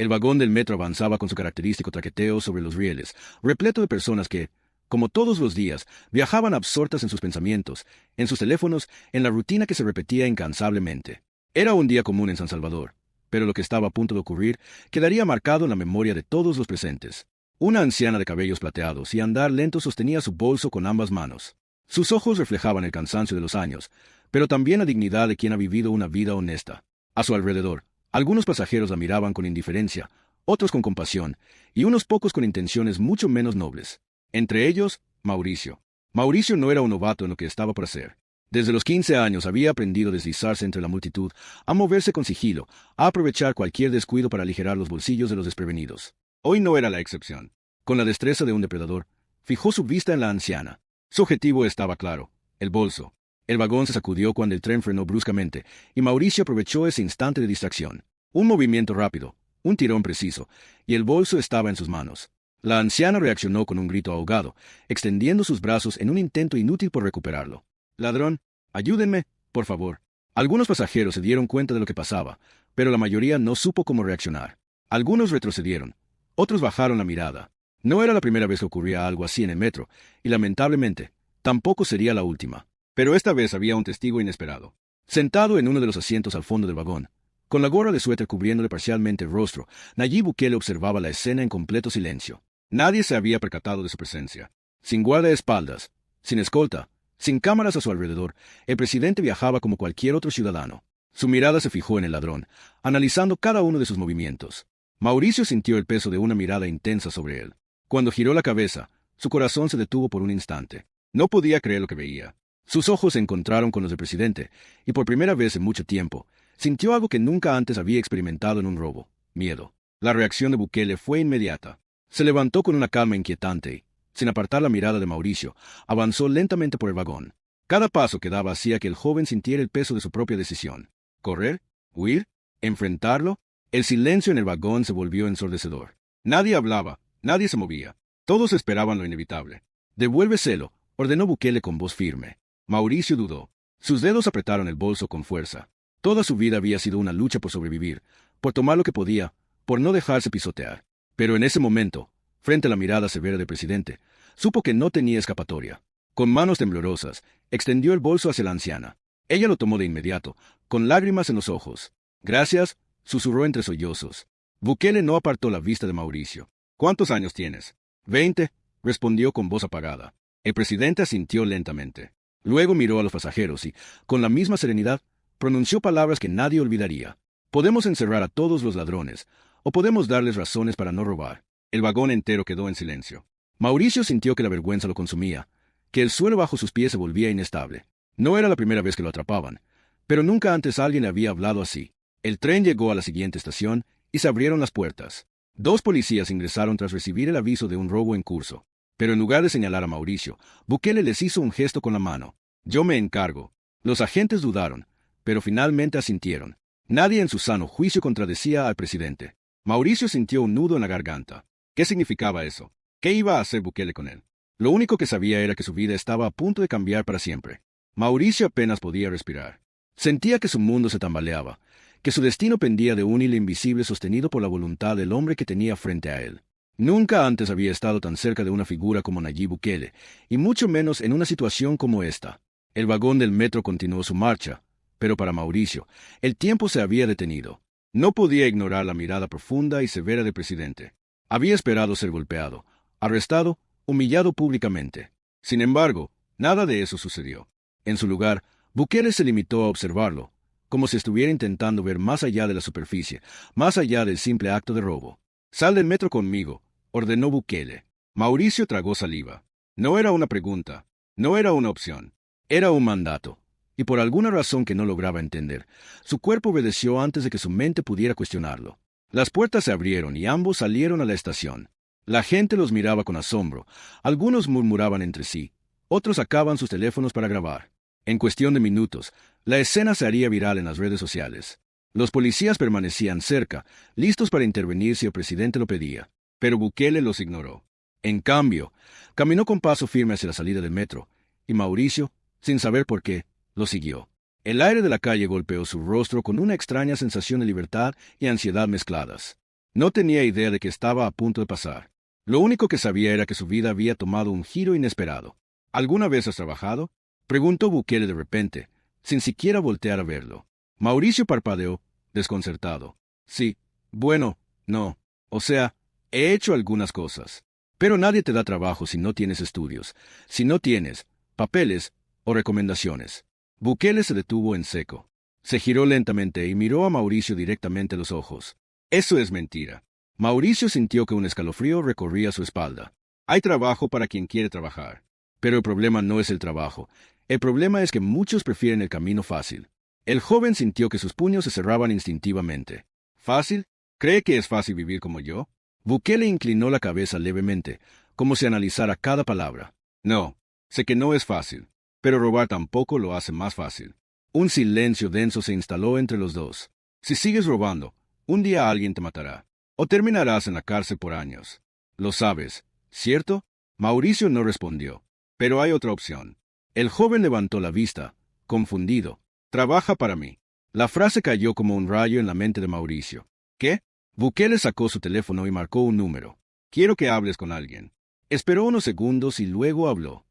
El vagón del metro avanzaba con su característico traqueteo sobre los rieles, repleto de personas que, como todos los días, viajaban absortas en sus pensamientos, en sus teléfonos, en la rutina que se repetía incansablemente. Era un día común en San Salvador, pero lo que estaba a punto de ocurrir quedaría marcado en la memoria de todos los presentes. Una anciana de cabellos plateados y andar lento sostenía su bolso con ambas manos. Sus ojos reflejaban el cansancio de los años, pero también la dignidad de quien ha vivido una vida honesta. A su alrededor, algunos pasajeros la miraban con indiferencia, otros con compasión, y unos pocos con intenciones mucho menos nobles. Entre ellos, Mauricio. Mauricio no era un novato en lo que estaba por hacer. Desde los 15 años había aprendido a deslizarse entre la multitud, a moverse con sigilo, a aprovechar cualquier descuido para aligerar los bolsillos de los desprevenidos. Hoy no era la excepción. Con la destreza de un depredador, fijó su vista en la anciana. Su objetivo estaba claro: el bolso. El vagón se sacudió cuando el tren frenó bruscamente, y Mauricio aprovechó ese instante de distracción. Un movimiento rápido, un tirón preciso, y el bolso estaba en sus manos. La anciana reaccionó con un grito ahogado, extendiendo sus brazos en un intento inútil por recuperarlo. «Ladrón, ayúdenme, por favor». Algunos pasajeros se dieron cuenta de lo que pasaba, pero la mayoría no supo cómo reaccionar. Algunos retrocedieron, otros bajaron la mirada. No era la primera vez que ocurría algo así en el metro, y lamentablemente, tampoco sería la última. Pero esta vez había un testigo inesperado. Sentado en uno de los asientos al fondo del vagón, con la gorra de suéter cubriéndole parcialmente el rostro, Nayib Bukele observaba la escena en completo silencio. Nadie se había percatado de su presencia. Sin guardaespaldas, sin escolta, sin cámaras a su alrededor, el presidente viajaba como cualquier otro ciudadano. Su mirada se fijó en el ladrón, analizando cada uno de sus movimientos. Mauricio sintió el peso de una mirada intensa sobre él. Cuando giró la cabeza, su corazón se detuvo por un instante. No podía creer lo que veía. Sus ojos se encontraron con los del presidente, y por primera vez en mucho tiempo, sintió algo que nunca antes había experimentado en un robo: miedo. La reacción de Bukele fue inmediata. Se levantó con una calma inquietante y, sin apartar la mirada de Mauricio, avanzó lentamente por el vagón. Cada paso que daba hacía que el joven sintiera el peso de su propia decisión. ¿Correr? ¿Huir? ¿Enfrentarlo? El silencio en el vagón se volvió ensordecedor. Nadie hablaba, nadie se movía. Todos esperaban lo inevitable. «Devuélveselo», ordenó Bukele con voz firme. Mauricio dudó. Sus dedos apretaron el bolso con fuerza. Toda su vida había sido una lucha por sobrevivir, por tomar lo que podía, por no dejarse pisotear. Pero en ese momento, frente a la mirada severa del presidente, supo que no tenía escapatoria. Con manos temblorosas, extendió el bolso hacia la anciana. Ella lo tomó de inmediato, con lágrimas en los ojos. «Gracias», susurró entre sollozos. Bukele no apartó la vista de Mauricio. «¿Cuántos años tienes?» «20», respondió con voz apagada. El presidente asintió lentamente. Luego miró a los pasajeros y, con la misma serenidad, pronunció palabras que nadie olvidaría. «Podemos encerrar a todos los ladrones, o podemos darles razones para no robar». El vagón entero quedó en silencio. Mauricio sintió que la vergüenza lo consumía, que el suelo bajo sus pies se volvía inestable. No era la primera vez que lo atrapaban, pero nunca antes alguien le había hablado así. El tren llegó a la siguiente estación y se abrieron las puertas. 2 policías ingresaron tras recibir el aviso de un robo en curso. Pero en lugar de señalar a Mauricio, Bukele les hizo un gesto con la mano. «Yo me encargo». Los agentes dudaron, pero finalmente asintieron. Nadie en su sano juicio contradecía al presidente. Mauricio sintió un nudo en la garganta. ¿Qué significaba eso? ¿Qué iba a hacer Bukele con él? Lo único que sabía era que su vida estaba a punto de cambiar para siempre. Mauricio apenas podía respirar. Sentía que su mundo se tambaleaba, que su destino pendía de un hilo invisible sostenido por la voluntad del hombre que tenía frente a él. Nunca antes había estado tan cerca de una figura como Nayib Bukele, y mucho menos en una situación como esta. El vagón del metro continuó su marcha, pero para Mauricio, el tiempo se había detenido. No podía ignorar la mirada profunda y severa del presidente. Había esperado ser golpeado, arrestado, humillado públicamente. Sin embargo, nada de eso sucedió. En su lugar, Bukele se limitó a observarlo, como si estuviera intentando ver más allá de la superficie, más allá del simple acto de robo. «Sal del metro conmigo», ordenó Bukele. Mauricio tragó saliva. No era una pregunta, no era una opción, era un mandato. Y por alguna razón que no lograba entender, su cuerpo obedeció antes de que su mente pudiera cuestionarlo. Las puertas se abrieron y ambos salieron a la estación. La gente los miraba con asombro, algunos murmuraban entre sí, otros sacaban sus teléfonos para grabar. En cuestión de minutos, la escena se haría viral en las redes sociales. Los policías permanecían cerca, listos para intervenir si el presidente lo pedía. Pero Bukele los ignoró. En cambio, caminó con paso firme hacia la salida del metro, y Mauricio, sin saber por qué, lo siguió. El aire de la calle golpeó su rostro con una extraña sensación de libertad y ansiedad mezcladas. No tenía idea de que estaba a punto de pasar. Lo único que sabía era que su vida había tomado un giro inesperado. ¿Alguna vez has trabajado?, preguntó Bukele de repente, sin siquiera voltear a verlo. Mauricio parpadeó, desconcertado. Sí, bueno, no. O sea, he hecho algunas cosas. Pero nadie te da trabajo si no tienes estudios, si no tienes papeles o recomendaciones. Bukele se detuvo en seco. Se giró lentamente y miró a Mauricio directamente a los ojos. Eso es mentira. Mauricio sintió que un escalofrío recorría su espalda. Hay trabajo para quien quiere trabajar. Pero el problema no es el trabajo. El problema es que muchos prefieren el camino fácil. El joven sintió que sus puños se cerraban instintivamente. ¿Fácil? ¿Cree que es fácil vivir como yo? Bukele inclinó la cabeza levemente, como si analizara cada palabra. No, sé que no es fácil, pero robar tampoco lo hace más fácil. Un silencio denso se instaló entre los dos. Si sigues robando, un día alguien te matará, o terminarás en la cárcel por años. Lo sabes, ¿cierto? Mauricio no respondió. Pero hay otra opción. El joven levantó la vista, confundido. Trabaja para mí. La frase cayó como un rayo en la mente de Mauricio. ¿Qué? Bukele sacó su teléfono y marcó un número. Quiero que hables con alguien. Esperó unos segundos y luego habló.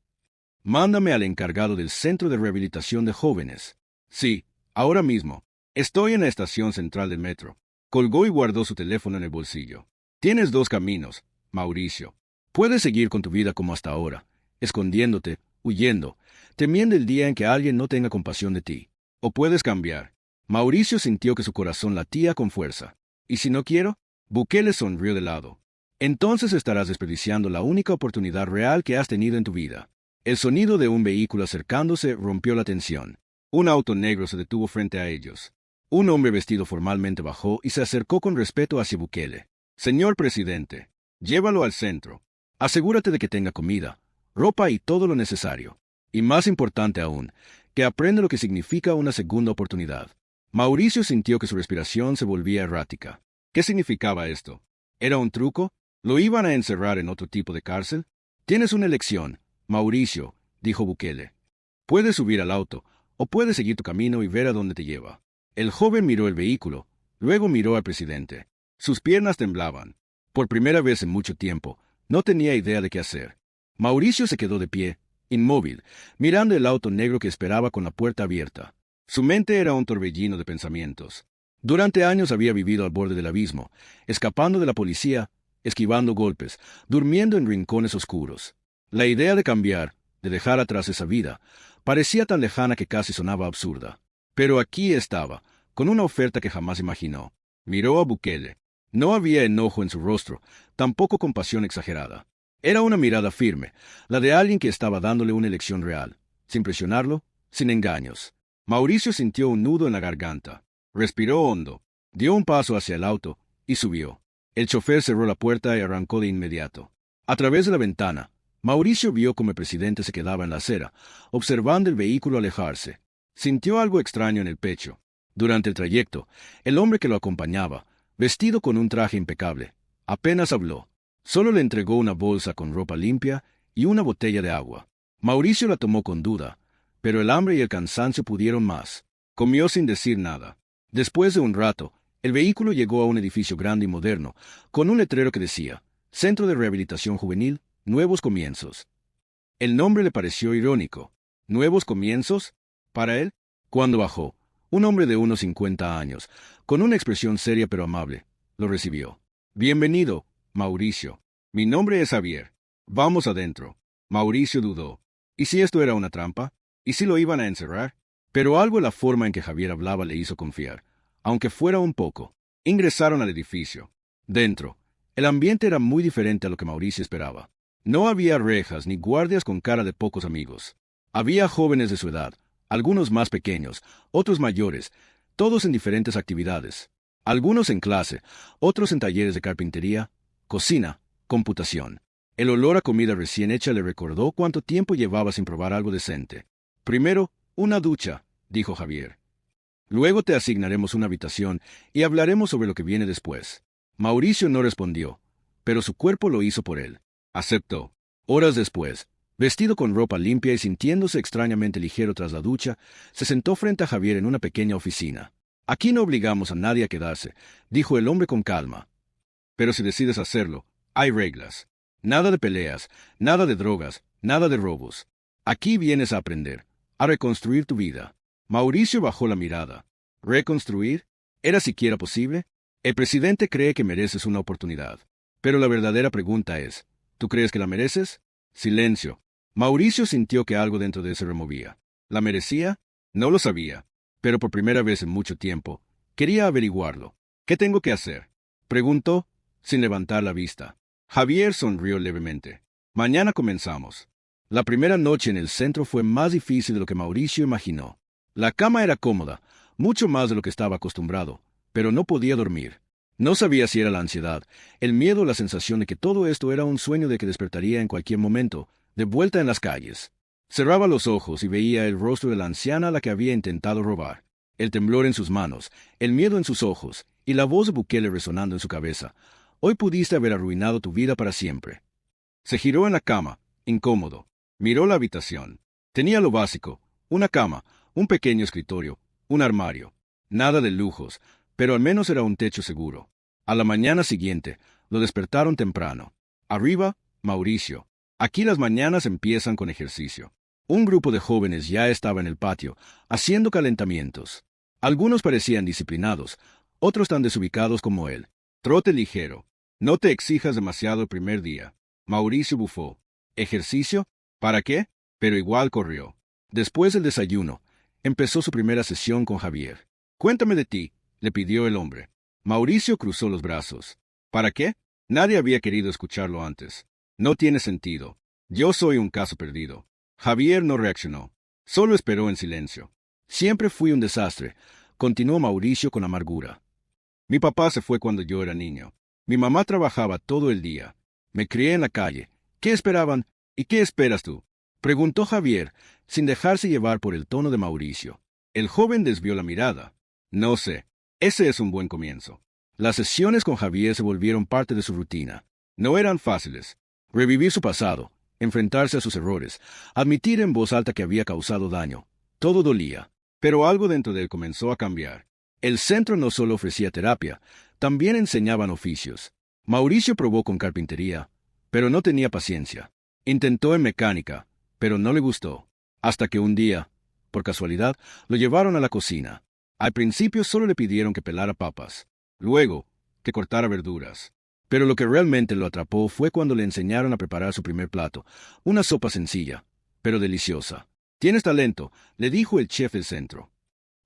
Mándame al encargado del Centro de Rehabilitación de Jóvenes. Sí, ahora mismo. Estoy en la estación central del metro. Colgó y guardó su teléfono en el bolsillo. Tienes dos caminos, Mauricio. Puedes seguir con tu vida como hasta ahora, escondiéndote, huyendo, temiendo el día en que alguien no tenga compasión de ti. O puedes cambiar. Mauricio sintió que su corazón latía con fuerza. ¿Y si no quiero? Bukele sonrió de lado. Entonces estarás desperdiciando la única oportunidad real que has tenido en tu vida. El sonido de un vehículo acercándose rompió la tensión. Un auto negro se detuvo frente a ellos. Un hombre vestido formalmente bajó y se acercó con respeto hacia Bukele. Señor presidente, llévalo al centro. Asegúrate de que tenga comida, ropa y todo lo necesario. Y más importante aún, que aprenda lo que significa una segunda oportunidad. Mauricio sintió que su respiración se volvía errática. ¿Qué significaba esto? ¿Era un truco? ¿Lo iban a encerrar en otro tipo de cárcel? Tienes una elección, Mauricio, dijo Bukele. Puedes subir al auto, o puedes seguir tu camino y ver a dónde te lleva. El joven miró el vehículo, luego miró al presidente. Sus piernas temblaban. Por primera vez en mucho tiempo, no tenía idea de qué hacer. Mauricio se quedó de pie, inmóvil, mirando el auto negro que esperaba con la puerta abierta. Su mente era un torbellino de pensamientos. Durante años había vivido al borde del abismo, escapando de la policía, esquivando golpes, durmiendo en rincones oscuros. La idea de cambiar, de dejar atrás esa vida, parecía tan lejana que casi sonaba absurda. Pero aquí estaba, con una oferta que jamás imaginó. Miró a Bukele. No había enojo en su rostro, tampoco compasión exagerada. Era una mirada firme, la de alguien que estaba dándole una elección real, sin presionarlo, sin engaños. Mauricio sintió un nudo en la garganta. Respiró hondo, dio un paso hacia el auto y subió. El chofer cerró la puerta y arrancó de inmediato. A través de la ventana, Mauricio vio cómo el presidente se quedaba en la acera, observando el vehículo alejarse. Sintió algo extraño en el pecho. Durante el trayecto, el hombre que lo acompañaba, vestido con un traje impecable, apenas habló. Solo le entregó una bolsa con ropa limpia y una botella de agua. Mauricio la tomó con duda, pero el hambre y el cansancio pudieron más. Comió sin decir nada. Después de un rato, el vehículo llegó a un edificio grande y moderno, con un letrero que decía, Centro de Rehabilitación Juvenil, Nuevos Comienzos. El nombre le pareció irónico. ¿Nuevos comienzos? Para él, cuando bajó, un hombre de unos 50 años, con una expresión seria pero amable, lo recibió. Bienvenido, Mauricio. Mi nombre es Javier. Vamos adentro. Mauricio dudó. ¿Y si esto era una trampa? ¿Y si lo iban a encerrar? Pero algo en la forma en que Javier hablaba le hizo confiar, aunque fuera un poco. Ingresaron al edificio. Dentro, el ambiente era muy diferente a lo que Mauricio esperaba. No había rejas ni guardias con cara de pocos amigos. Había jóvenes de su edad, algunos más pequeños, otros mayores, todos en diferentes actividades. Algunos en clase, otros en talleres de carpintería, cocina, computación. El olor a comida recién hecha le recordó cuánto tiempo llevaba sin probar algo decente. Primero, una ducha, dijo Javier. Luego te asignaremos una habitación y hablaremos sobre lo que viene después. Mauricio no respondió, pero su cuerpo lo hizo por él. Aceptó. Horas después, vestido con ropa limpia y sintiéndose extrañamente ligero tras la ducha, se sentó frente a Javier en una pequeña oficina. Aquí no obligamos a nadie a quedarse, dijo el hombre con calma. Pero si decides hacerlo, hay reglas. Nada de peleas, nada de drogas, nada de robos. Aquí vienes a aprender, a reconstruir tu vida. Mauricio bajó la mirada. ¿Reconstruir? ¿Era siquiera posible? El presidente cree que mereces una oportunidad. Pero la verdadera pregunta es, ¿tú crees que la mereces? Silencio. Mauricio sintió que algo dentro de él se removía. ¿La merecía? No lo sabía. Pero por primera vez en mucho tiempo, quería averiguarlo. ¿Qué tengo que hacer? Preguntó, sin levantar la vista. Javier sonrió levemente. Mañana comenzamos. La primera noche en el centro fue más difícil de lo que Mauricio imaginó. La cama era cómoda, mucho más de lo que estaba acostumbrado, pero no podía dormir. No sabía si era la ansiedad, el miedo o la sensación de que todo esto era un sueño de que despertaría en cualquier momento, de vuelta en las calles. Cerraba los ojos y veía el rostro de la anciana a la que había intentado robar, el temblor en sus manos, el miedo en sus ojos y la voz de Bukele resonando en su cabeza. Hoy pudiste haber arruinado tu vida para siempre. Se giró en la cama, incómodo. Miró la habitación. Tenía lo básico, una cama, un pequeño escritorio, un armario. Nada de lujos, pero al menos era un techo seguro. A la mañana siguiente, lo despertaron temprano. Arriba, Mauricio. Aquí las mañanas empiezan con ejercicio. Un grupo de jóvenes ya estaba en el patio, haciendo calentamientos. Algunos parecían disciplinados, otros tan desubicados como él. Trote ligero. No te exijas demasiado el primer día. Mauricio bufó. ¿Ejercicio? ¿Para qué? Pero igual corrió. Después del desayuno, empezó su primera sesión con Javier. Cuéntame de ti, le pidió el hombre. Mauricio cruzó los brazos. ¿Para qué? Nadie había querido escucharlo antes. No tiene sentido. Yo soy un caso perdido. Javier no reaccionó. Solo esperó en silencio. Siempre fui un desastre, continuó Mauricio con amargura. Mi papá se fue cuando yo era niño. Mi mamá trabajaba todo el día. Me crié en la calle. ¿Qué esperaban? ¿Y qué esperas tú? Preguntó Javier, sin dejarse llevar por el tono de Mauricio. El joven desvió la mirada. No sé. Ese es un buen comienzo. Las sesiones con Javier se volvieron parte de su rutina. No eran fáciles. Revivir su pasado, enfrentarse a sus errores, admitir en voz alta que había causado daño. Todo dolía. Pero algo dentro de él comenzó a cambiar. El centro no solo ofrecía terapia, también enseñaban oficios. Mauricio probó con carpintería, pero no tenía paciencia. Intentó en mecánica, pero no le gustó. Hasta que un día, por casualidad, lo llevaron a la cocina. Al principio solo le pidieron que pelara papas, luego que cortara verduras. Pero lo que realmente lo atrapó fue cuando le enseñaron a preparar su primer plato, una sopa sencilla, pero deliciosa. Tienes talento, le dijo el chef del centro.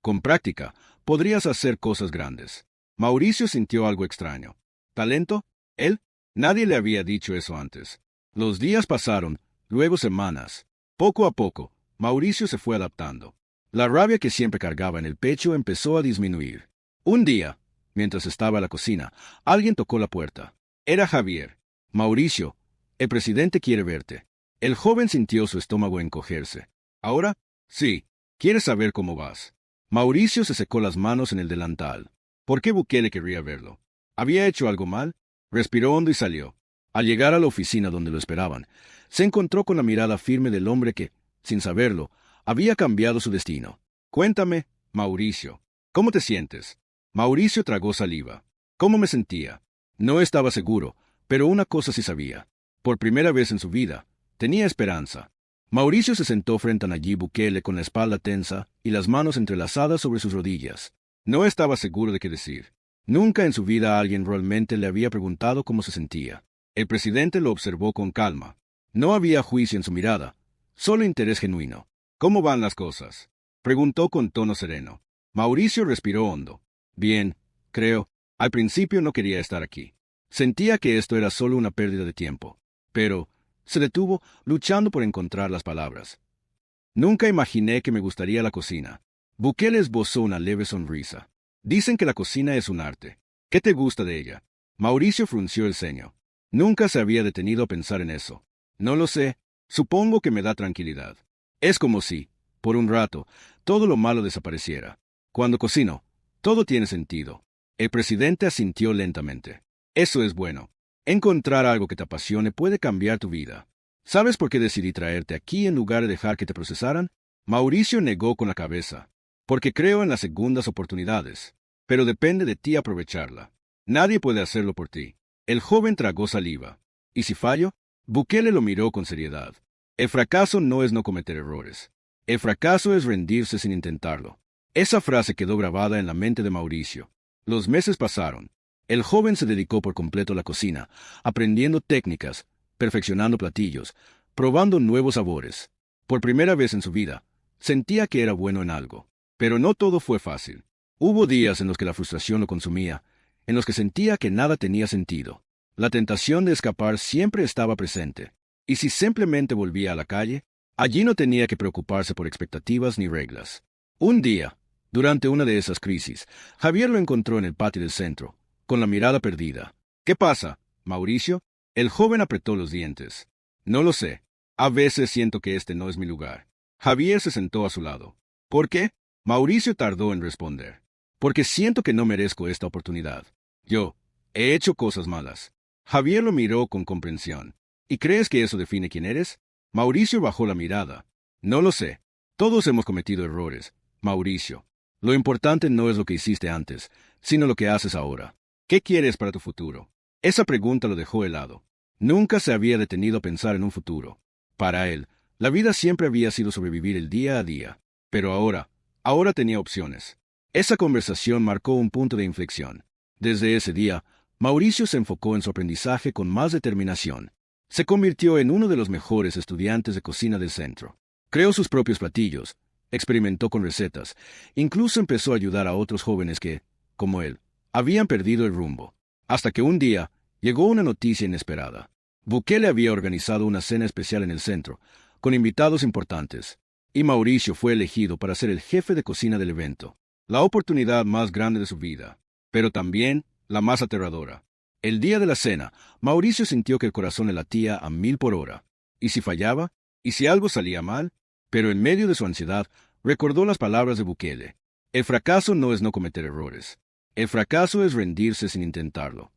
Con práctica, podrías hacer cosas grandes. Mauricio sintió algo extraño. ¿Talento? ¿Él? Nadie le había dicho eso antes. Los días pasaron, luego semanas. Poco a poco, Mauricio se fue adaptando. La rabia que siempre cargaba en el pecho empezó a disminuir. Un día, mientras estaba en la cocina, alguien tocó la puerta. Era Javier. Mauricio, el presidente quiere verte. El joven sintió su estómago encogerse. ¿Ahora? Sí. ¿Quieres saber cómo vas? Mauricio se secó las manos en el delantal. ¿Por qué Bukele querría verlo? ¿Había hecho algo mal? Respiró hondo y salió. Al llegar a la oficina donde lo esperaban, se encontró con la mirada firme del hombre que, sin saberlo, había cambiado su destino. Cuéntame, Mauricio, ¿cómo te sientes? Mauricio tragó saliva. ¿Cómo me sentía? No estaba seguro, pero una cosa sí sabía. Por primera vez en su vida, tenía esperanza. Mauricio se sentó frente a Nayib Bukele con la espalda tensa y las manos entrelazadas sobre sus rodillas. No estaba seguro de qué decir. Nunca en su vida alguien realmente le había preguntado cómo se sentía. El presidente lo observó con calma. No había juicio en su mirada, solo interés genuino. ¿Cómo van las cosas? Preguntó con tono sereno. Mauricio respiró hondo. Bien, creo. Al principio no quería estar aquí. Sentía que esto era solo una pérdida de tiempo. Pero se detuvo, luchando por encontrar las palabras. Nunca imaginé que me gustaría la cocina. Bukele esbozó una leve sonrisa. Dicen que la cocina es un arte. ¿Qué te gusta de ella? Mauricio frunció el ceño. Nunca se había detenido a pensar en eso. No lo sé. Supongo que me da tranquilidad. Es como si, por un rato, todo lo malo desapareciera. Cuando cocino, todo tiene sentido. El presidente asintió lentamente. Eso es bueno. Encontrar algo que te apasione puede cambiar tu vida. ¿Sabes por qué decidí traerte aquí en lugar de dejar que te procesaran? Mauricio negó con la cabeza. Porque creo en las segundas oportunidades. Pero depende de ti aprovecharla. Nadie puede hacerlo por ti. El joven tragó saliva. ¿Y si fallo? Bukele lo miró con seriedad. El fracaso no es no cometer errores. El fracaso es rendirse sin intentarlo. Esa frase quedó grabada en la mente de Mauricio. Los meses pasaron. El joven se dedicó por completo a la cocina, aprendiendo técnicas, perfeccionando platillos, probando nuevos sabores. Por primera vez en su vida, sentía que era bueno en algo. Pero no todo fue fácil. Hubo días en los que la frustración lo consumía, en los que sentía que nada tenía sentido. La tentación de escapar siempre estaba presente. Y si simplemente volvía a la calle, allí no tenía que preocuparse por expectativas ni reglas. Un día, durante una de esas crisis, Javier lo encontró en el patio del centro, con la mirada perdida. ¿Qué pasa, Mauricio? El joven apretó los dientes. No lo sé. A veces siento que este no es mi lugar. Javier se sentó a su lado. ¿Por qué? Mauricio tardó en responder. Porque siento que no merezco esta oportunidad. Yo he hecho cosas malas. Javier lo miró con comprensión. ¿Y crees que eso define quién eres? Mauricio bajó la mirada. No lo sé. Todos hemos cometido errores, Mauricio. Lo importante no es lo que hiciste antes, sino lo que haces ahora. ¿Qué quieres para tu futuro? Esa pregunta lo dejó helado. Nunca se había detenido a pensar en un futuro. Para él, la vida siempre había sido sobrevivir el día a día. Pero ahora tenía opciones. Esa conversación marcó un punto de inflexión. Desde ese día, Mauricio se enfocó en su aprendizaje con más determinación. Se convirtió en uno de los mejores estudiantes de cocina del centro. Creó sus propios platillos, experimentó con recetas, incluso empezó a ayudar a otros jóvenes que, como él, habían perdido el rumbo. Hasta que un día llegó una noticia inesperada. Bukele había organizado una cena especial en el centro, con invitados importantes, y Mauricio fue elegido para ser el jefe de cocina del evento. La oportunidad más grande de su vida, pero también la más aterradora. El día de la cena, Mauricio sintió que el corazón le latía a 1000 por hora. ¿Y si fallaba? ¿Y si algo salía mal? Pero en medio de su ansiedad, recordó las palabras de Bukele. El fracaso no es no cometer errores. El fracaso es rendirse sin intentarlo.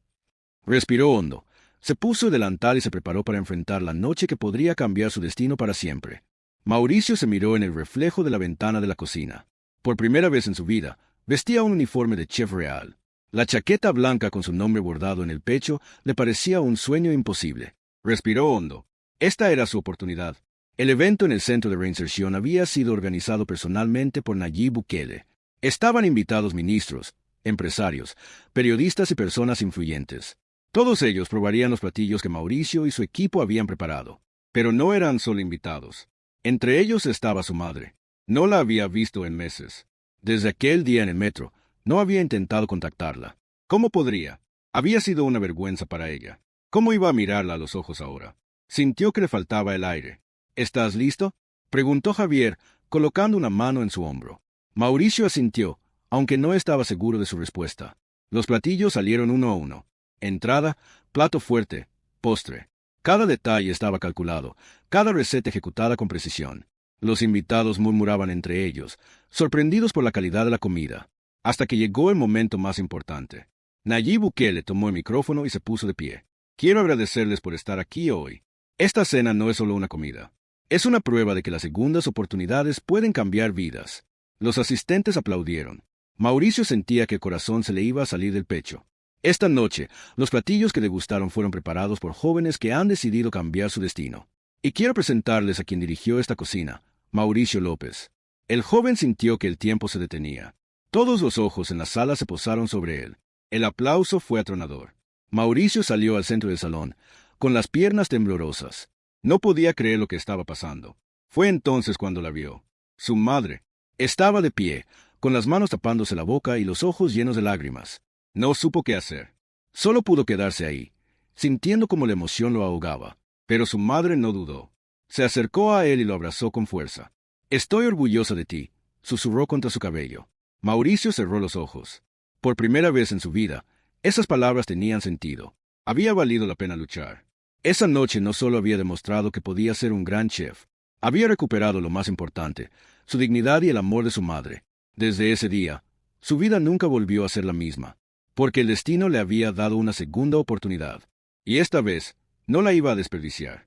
Respiró hondo, se puso el delantal y se preparó para enfrentar la noche que podría cambiar su destino para siempre. Mauricio se miró en el reflejo de la ventana de la cocina. Por primera vez en su vida, vestía un uniforme de chef real. La chaqueta blanca con su nombre bordado en el pecho le parecía un sueño imposible. Respiró hondo. Esta era su oportunidad. El evento en el Centro de Reinserción había sido organizado personalmente por Nayib Bukele. Estaban invitados ministros, empresarios, periodistas y personas influyentes. Todos ellos probarían los platillos que Mauricio y su equipo habían preparado. Pero no eran solo invitados. Entre ellos estaba su madre. No la había visto en meses. Desde aquel día en el metro, no había intentado contactarla. ¿Cómo podría? Había sido una vergüenza para ella. ¿Cómo iba a mirarla a los ojos ahora? Sintió que le faltaba el aire. ¿Estás listo?, preguntó Javier, colocando una mano en su hombro. Mauricio asintió, aunque no estaba seguro de su respuesta. Los platillos salieron uno a uno. Entrada, plato fuerte, postre. Cada detalle estaba calculado, cada receta ejecutada con precisión. Los invitados murmuraban entre ellos, sorprendidos por la calidad de la comida, hasta que llegó el momento más importante. Nayib Bukele tomó el micrófono y se puso de pie. Quiero agradecerles por estar aquí hoy. Esta cena no es solo una comida. Es una prueba de que las segundas oportunidades pueden cambiar vidas. Los asistentes aplaudieron. Mauricio sentía que el corazón se le iba a salir del pecho. Esta noche, los platillos que degustaron fueron preparados por jóvenes que han decidido cambiar su destino. Y quiero presentarles a quien dirigió esta cocina, Mauricio López. El joven sintió que el tiempo se detenía. Todos los ojos en la sala se posaron sobre él. El aplauso fue atronador. Mauricio salió al centro del salón, con las piernas temblorosas. No podía creer lo que estaba pasando. Fue entonces cuando la vio. Su madre estaba de pie, con las manos tapándose la boca y los ojos llenos de lágrimas. No supo qué hacer. Solo pudo quedarse ahí, sintiendo como la emoción lo ahogaba. Pero su madre no dudó. Se acercó a él y lo abrazó con fuerza. Estoy orgullosa de ti, susurró contra su cabello. Mauricio cerró los ojos. Por primera vez en su vida, esas palabras tenían sentido. Había valido la pena luchar. Esa noche no solo había demostrado que podía ser un gran chef, había recuperado lo más importante, su dignidad y el amor de su madre. Desde ese día, su vida nunca volvió a ser la misma, porque el destino le había dado una segunda oportunidad, y esta vez no la iba a desperdiciar.